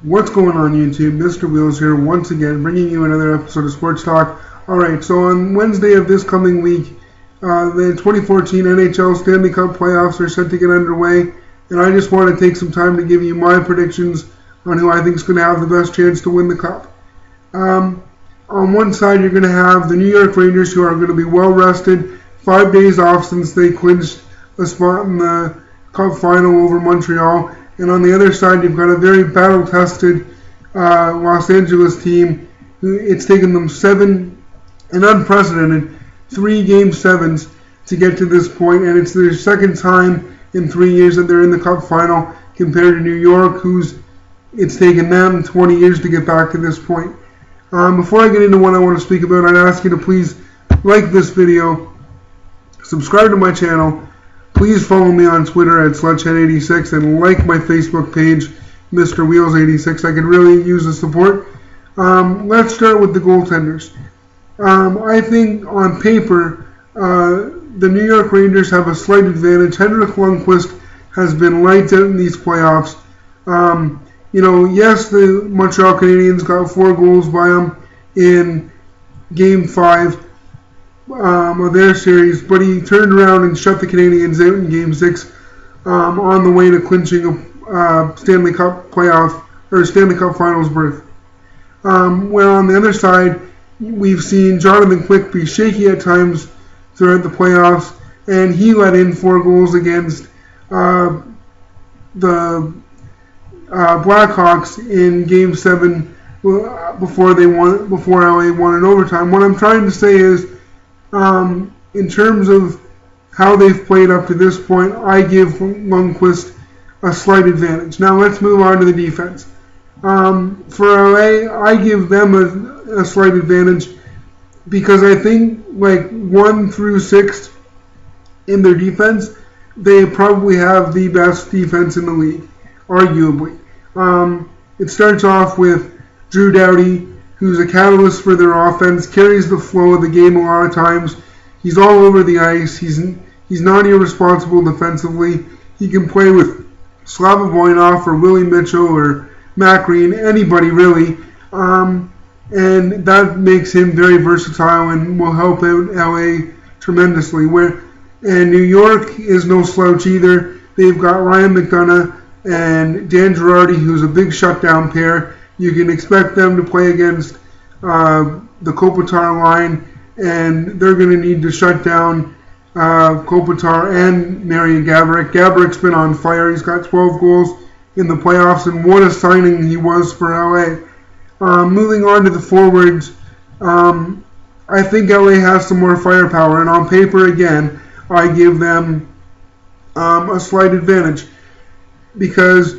What's going on YouTube? Mr. Wheels here once again, bringing you another episode of Sports Talk. Alright, so on Wednesday of this coming week, the 2014 NHL Stanley Cup playoffs are set to get underway, and I just want to take some time to give you my predictions on who I think is going to have the best chance to win the Cup. On one side, you're going to have the New York Rangers, who are going to be well rested, 5 days off since they clinched a spot in the Cup final over Montreal. And on the other side, you've got a very battle-tested Los Angeles team. It's taken them an unprecedented 3 Game 7s to get to this point, and it's their second time in 3 years that they're in the Cup final, compared to New York, it's taken them 20 years to get back to this point. Before I get into what I want to speak about, I'd ask you to please like this video, subscribe to my channel. Please follow me on Twitter at Sledgehead86 and like my Facebook page, Mr. Wheels86. I could really use the support. Let's start with the goaltenders. I think on paper, the New York Rangers have a slight advantage. Henrik Lundqvist has been lights out in these playoffs. Yes, the Montreal Canadiens got 4 goals by him in Game 5. Of their series, but he turned around and shut the Canadiens out in Game 6 on the way to clinching a Stanley Cup Finals berth. Where on the other side, we've seen Jonathan Quick be shaky at times throughout the playoffs, and he let in 4 goals against the Blackhawks in Game 7 before LA won in overtime. What I'm trying to say is, in terms of how they've played up to this point, I give Lundqvist a slight advantage. Now let's move on to the defense. For LA, I give them a slight advantage because I think like 1 through 6 in their defense, they probably have the best defense in the league, arguably. It starts off with Drew Doughty, who's a catalyst for their offense, carries the flow of the game a lot of times. He's all over the ice. He's not irresponsible defensively. He can play with Slava Voinov or Willie Mitchell or Matt Green, anybody really. And that makes him very versatile and will help out LA tremendously. And New York is no slouch either. They've got Ryan McDonough and Dan Girardi, who's a big shutdown pair. You can expect them to play against the Kopitar line, and they're going to need to shut down Kopitar and Marian Gaborik. Gaborik's been on fire. He's got 12 goals in the playoffs, and what a signing he was for LA. Moving on to the forwards, I think LA has some more firepower, and on paper, again, I give them a slight advantage because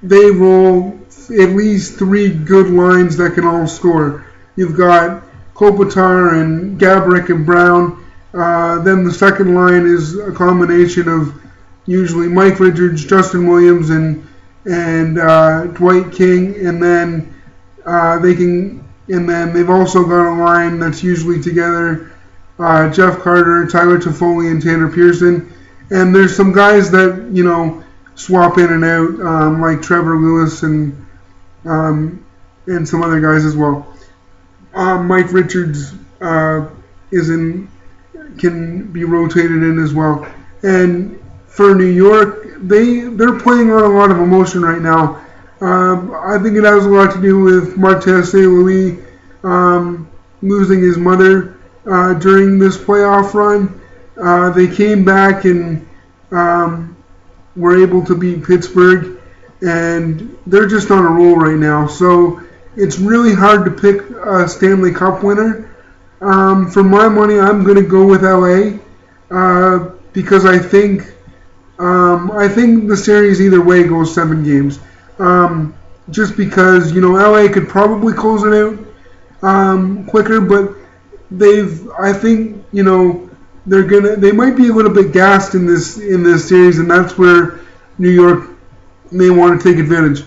they roll at least 3 good lines that can all score. You've got Kopitar and Gaborik and Brown. Then the second line is a combination of usually Mike Richards, Justin Williams, and Dwight King. And then they've also got a line that's usually together Jeff Carter, Tyler Toffoli, and Tanner Pearson. And there's some guys that swap in and out, like Trevor Lewis and some other guys as well. Mike Richards can be rotated in as well. And for New York, they're playing on a lot of emotion right now. I think it has a lot to do with Martin St-Louis losing his mother during this playoff run. They came back and were able to beat Pittsburgh, and they're just on a roll right now. So it's really hard to pick a Stanley Cup winner. For my money, I'm going to go with LA because I think the series either way goes 7 games. Just because LA could probably close it out quicker, but they might be a little bit gassed in this series, and that's where New York may want to take advantage.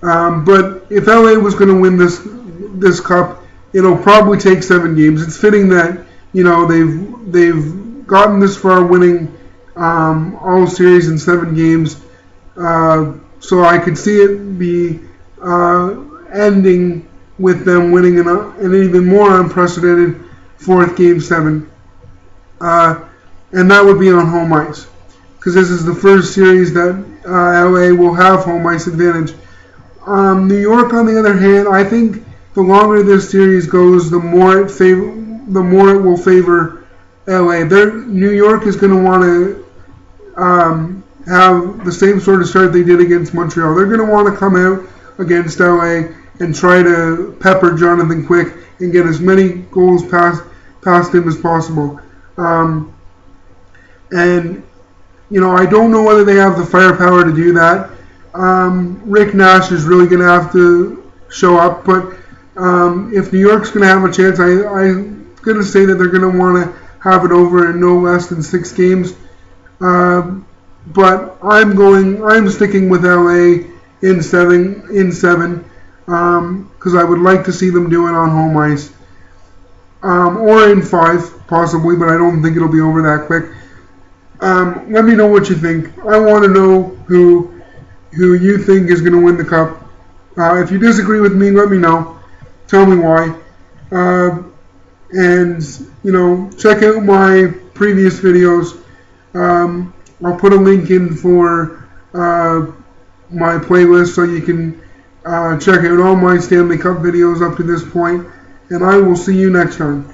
But if LA was going to win this cup, it'll probably take 7 games. It's fitting that they've gotten this far, winning all series in 7 games. So I could see it be ending with them winning an even more unprecedented fourth Game 7. And that would be on home ice, because this is the first series that LA will have home ice advantage. New York, on the other hand, I think the longer this series goes, the more it will favor LA. New York is going to want to have the same sort of start they did against Montreal. They're going to want to come out against LA and try to pepper Jonathan Quick and get as many goals past him as possible. And, I don't know whether they have the firepower to do that. Rick Nash is really going to have to show up, but if New York's going to have a chance, I'm going to say that they're going to want to have it over in no less than 6 games. But I'm sticking with LA in 7, because I would like to see them do it on home ice. Or in 5, possibly, but I don't think it'll be over that quick. Let me know what you think. I want to know who you think is going to win the cup. If you disagree with me, let me know. Tell me why. And, check out my previous videos. I'll put a link in for my playlist so you can check out all my Stanley Cup videos up to this point. And I will see you next time.